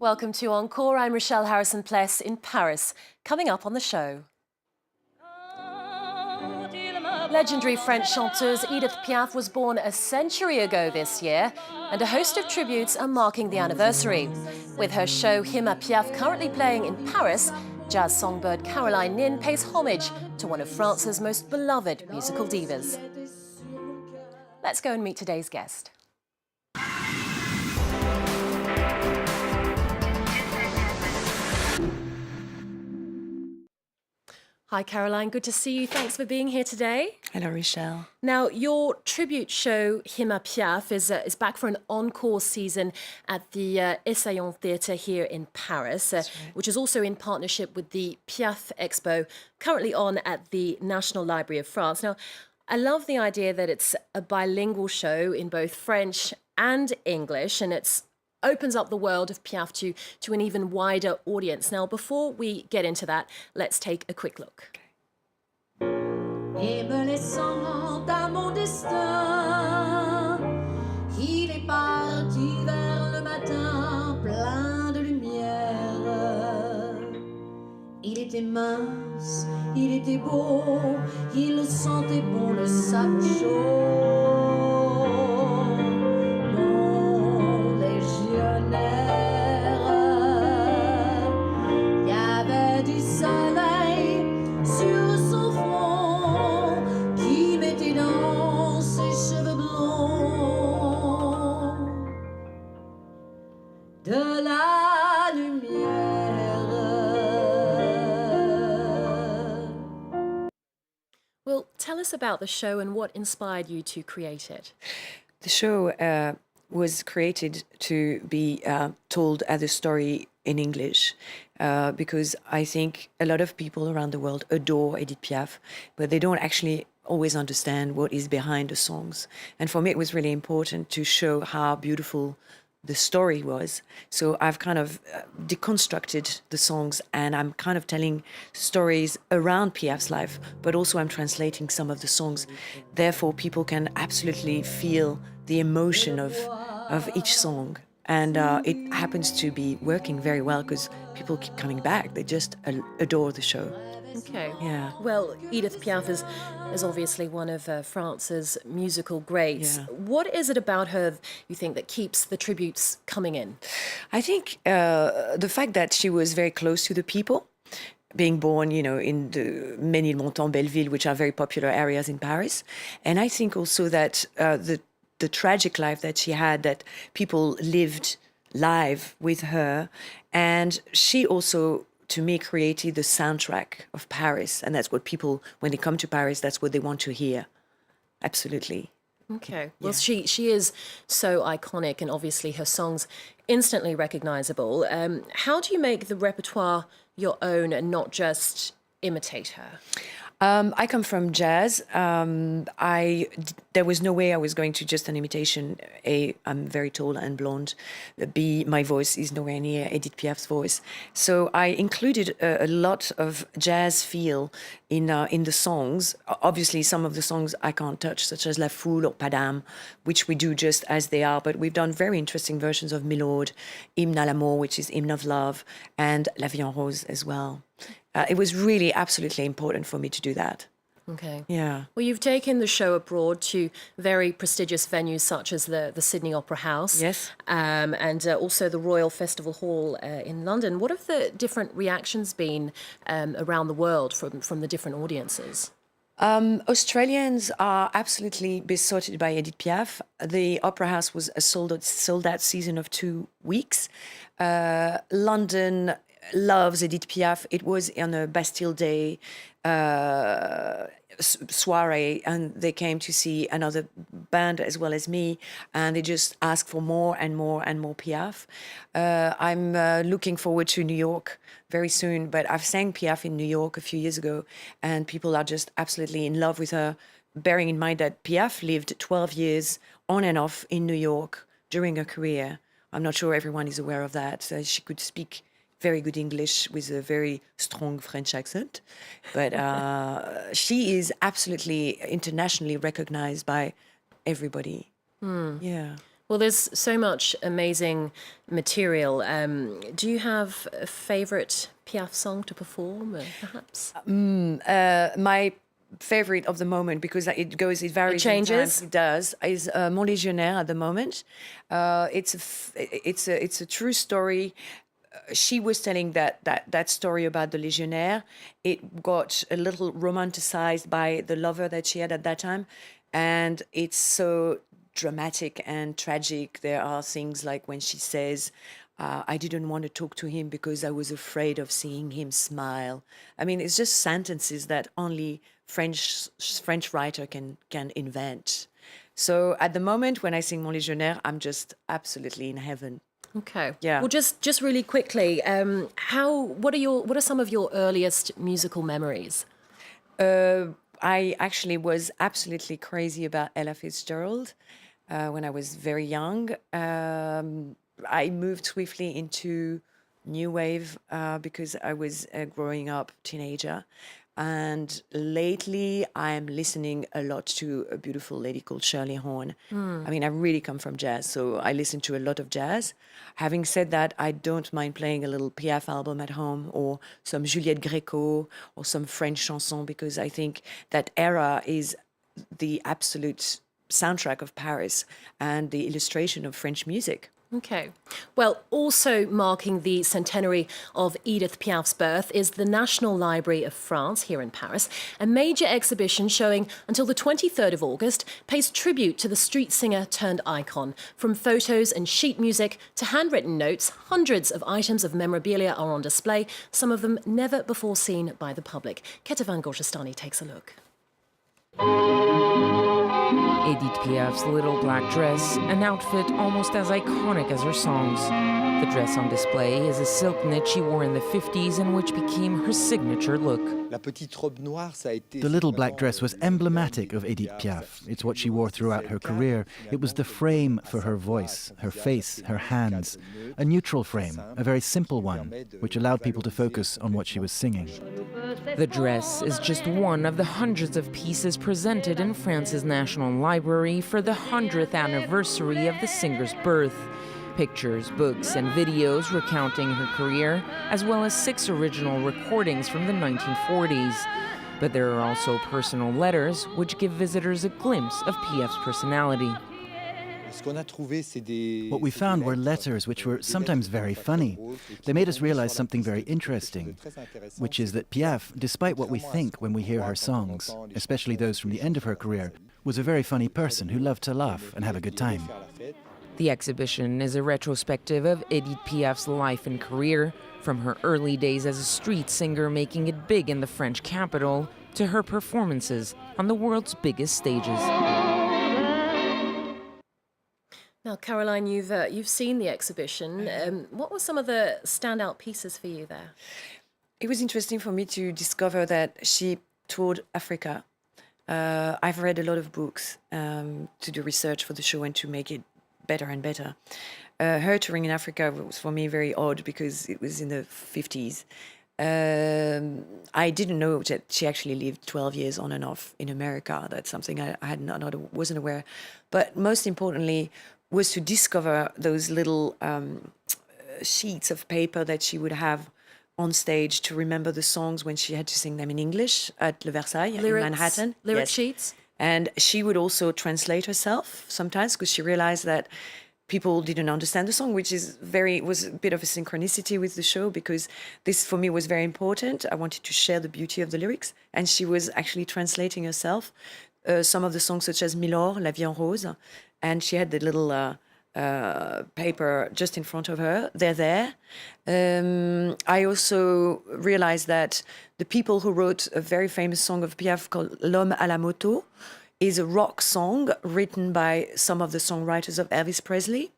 Welcome to Encore. I'm Rochelle Harrison-Pless in Paris. Coming up on the show. Legendary French chanteuse Edith Piaf was born a century ago this year, and a host of tributes are marking the anniversary. With her show Hymne Piaf currently playing in Paris, jazz songbird Caroline Nin pays homage to one of France's most beloved musical divas. Let's go and meet today's guest. Hi, Caroline. Good to see you. Thanks for being here today. Hello, Rochelle. Now, your tribute show, Hymne Piaf, is back for an encore season at the Essaïon Theatre here in Paris, which is also in partnership with the Piaf Expo, currently on at the National Library of France. Now, I love the idea that it's a bilingual show in both French and English, and it's opens up the world of Piaf to an even wider audience. Now, before we get into that, let's take a quick look. Et me laissant à mon destin, il est parti vers le matin plein de lumière. Il était mince, il était beau, il sentait bon le sable chaud. Il y avait du soleil sur son front qui mettait dans ses cheveux blonds de la lumière. Well, tell us about the show and what inspired you to create it. The show was created to be told as a story in English because I think a lot of people around the world adore Edith Piaf, but they don't actually always understand what is behind the songs. And for me, it was really important to show how beautiful the story was. So I've kind of deconstructed the songs, and I'm kind of telling stories around Piaf's life, but also I'm translating some of the songs. Therefore, people can absolutely feel the emotion of each song. And it happens to be working very well because people keep coming back. They just adore the show. Okay. Yeah. Well, Edith Piaf is obviously one of France's musical greats. Yeah. What is it about her, you think, that keeps the tributes coming in? I think the fact that she was very close to the people, being born, in the Ménilmontant, Belleville, which are very popular areas in Paris. And I think also that the tragic life that she had, that people lived live with her. And she also, to me, created the soundtrack of Paris. And that's what people, when they come to Paris, that's what they want to hear. Absolutely. Okay. Well, she is so iconic, and obviously her songs instantly recognizable. How do you make the repertoire your own and not just imitate her? I come from jazz. There was no way I was going to just an imitation. A, I'm very tall and blonde. B, my voice is nowhere near Edith Piaf's voice. So I included a lot of jazz feel in the songs. Obviously, some of the songs I can't touch, such as La Foule or Padam, which we do just as they are. But we've done very interesting versions of Milord, Hymne à l'amour, which is Hymne of Love, and La Vie en Rose as well. It was really absolutely important for me to do that. Okay. Yeah. Well, you've taken the show abroad to very prestigious venues such as the Sydney Opera House. Yes. And also the Royal Festival Hall in London. What have the different reactions been around the world from the different audiences? Australians are absolutely besotted by Edith Piaf. The Opera House was a sold-out season of 2 weeks. London loves Edith Piaf. It was on a Bastille Day soiree, and they came to see another band as well as me, and they just asked for more and more and more Piaf. I'm looking forward to New York very soon, but I've sang Piaf in New York a few years ago, and people are just absolutely in love with her, bearing in mind that Piaf lived 12 years on and off in New York during her career. I'm not sure everyone is aware of that. She could speak very good English with a very strong French accent. But she is absolutely internationally recognized by everybody. Yeah. Well, there's so much amazing material. Do you have a favourite Piaf song to perform, perhaps? My favorite of the moment, because it varies. It changes? in time, it does, is Mon Légionnaire at the moment. It's a true story. She was telling that story about the Legionnaire. It got a little romanticized by the lover that she had at that time. And it's so dramatic and tragic. There are things like when she says, I didn't want to talk to him because I was afraid of seeing him smile. I mean, it's just sentences that only French writer can invent. So at the moment when I sing Mon Légionnaire, I'm just absolutely in heaven. Okay. Yeah. Well, just really quickly, what are some of your earliest musical memories? I actually was absolutely crazy about Ella Fitzgerald when I was very young. I moved swiftly into new wave because I was a growing up teenager. And lately, I'm listening a lot to a beautiful lady called Shirley Horn. I mean, I really come from jazz, so I listen to a lot of jazz. Having said that, I don't mind playing a little Piaf album at home or some Juliette Gréco or some French chanson, because I think that era is the absolute soundtrack of Paris and the illustration of French music. Okay. Well, also marking the centenary of Edith Piaf's birth is the National Library of France here in Paris. A major exhibition showing until the 23rd of August pays tribute to the street singer turned icon. From photos and sheet music to handwritten notes, hundreds of items of memorabilia are on display, some of them never before seen by the public. Ketavan Gorshastani takes a look. Edith Piaf's little black dress, an outfit almost as iconic as her songs. The dress on display is a silk knit she wore in the 50s and which became her signature look. The little black dress was emblematic of Edith Piaf. It's what she wore throughout her career. It was the frame for her voice, her face, her hands. A neutral frame, a very simple one, which allowed people to focus on what she was singing. The dress is just one of the hundreds of pieces presented in France's National Library for the 100th anniversary of the singer's birth. Pictures, books, and videos recounting her career, as well as 6 original recordings from the 1940s. But there are also personal letters which give visitors a glimpse of Piaf's personality. What we found were letters which were sometimes very funny. They made us realize something very interesting, which is that Piaf, despite what we think when we hear her songs, especially those from the end of her career, was a very funny person who loved to laugh and have a good time. The exhibition is a retrospective of Edith Piaf's life and career, from her early days as a street singer making it big in the French capital, to her performances on the world's biggest stages. Now, Caroline, you've seen the exhibition. What were some of the standout pieces for you there? It was interesting for me to discover that she toured Africa. I've read a lot of books to do research for the show and to make it better and better. Her touring in Africa was for me very odd because it was in the 50s. I didn't know that she actually lived 12 years on and off in America. That's something I wasn't aware. But most importantly was to discover those little sheets of paper that she would have on stage to remember the songs when she had to sing them in English at Le Versailles in Manhattan. Lyric sheets? And she would also translate herself sometimes because she realized that people didn't understand the song, which was a bit of a synchronicity with the show because this for me was very important. I wanted to share the beauty of the lyrics, and she was actually translating herself some of the songs such as Milor, La Vie en Rose, and she had the little paper just in front of her. They're there. I also realized that the people who wrote a very famous song of Piaf called L'Homme à la moto is a rock song written by some of the songwriters of Elvis Presley.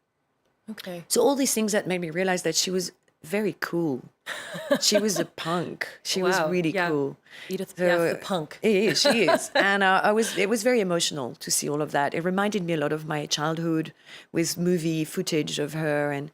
Okay. So all these things that made me realize that she was very cool. She was a punk. She was really cool. Edith Piaf, the punk. She is. And it was very emotional to see all of that. It reminded me a lot of my childhood with movie footage of her. And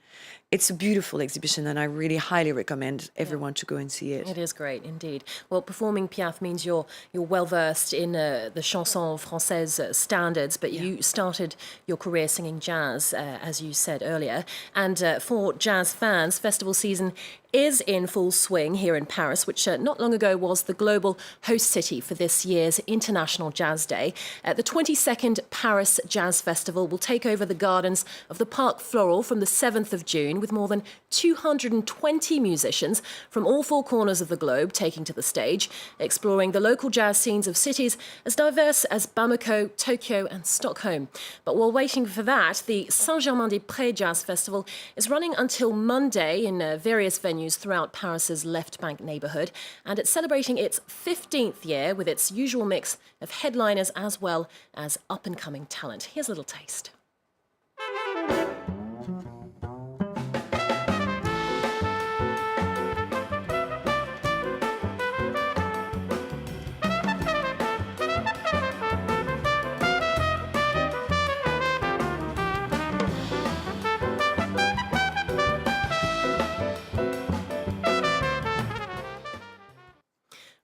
it's a beautiful exhibition, and I really highly recommend everyone to go and see it. It is great indeed. Well, performing Piaf means you're well versed in the chanson française standards, but you started your career singing jazz, as you said earlier. And for jazz fans, festival season is in full swing here in Paris, which not long ago was the global host city for this year's International Jazz Day. The 22nd Paris Jazz Festival will take over the gardens of the Parc Floral from the 7th of June, with more than 220 musicians from all four corners of the globe taking to the stage, exploring the local jazz scenes of cities as diverse as Bamako, Tokyo and Stockholm. But while waiting for that, the Saint-Germain-des-Prés Jazz Festival is running until Monday in various venues throughout Paris's Left Bank neighbourhood, and it's celebrating its 15th year with its usual mix of headliners as well as up-and-coming talent. Here's a little taste.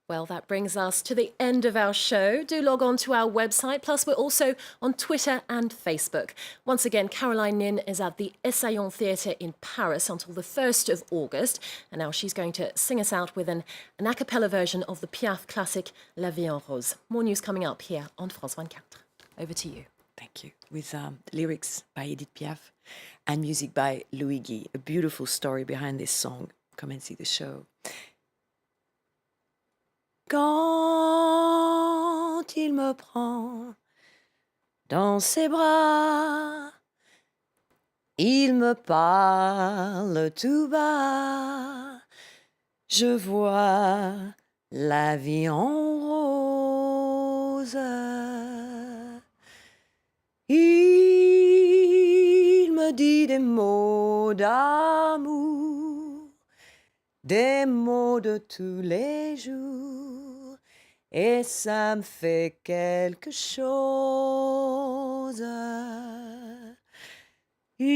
Well, that brings us to the end of our show. Do log on to our website. Plus, we're also on Twitter and Facebook. Once again, Caroline Nin is at the Essaïon Theatre in Paris until the 1st of August. And now she's going to sing us out with an a cappella version of the Piaf classic La Vie en Rose. More news coming up here on France 24. Over to you. Thank you. With lyrics by Edith Piaf and music by Louis Guy. A beautiful story behind this song. Come and see the show. Quand il me prend dans ses bras, il me parle tout bas, je vois la vie en rose. Il me dit des mots d'amour, des mots de tous les jours, et ça me fait quelque chose. Il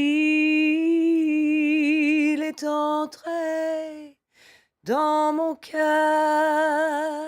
est entré dans mon cœur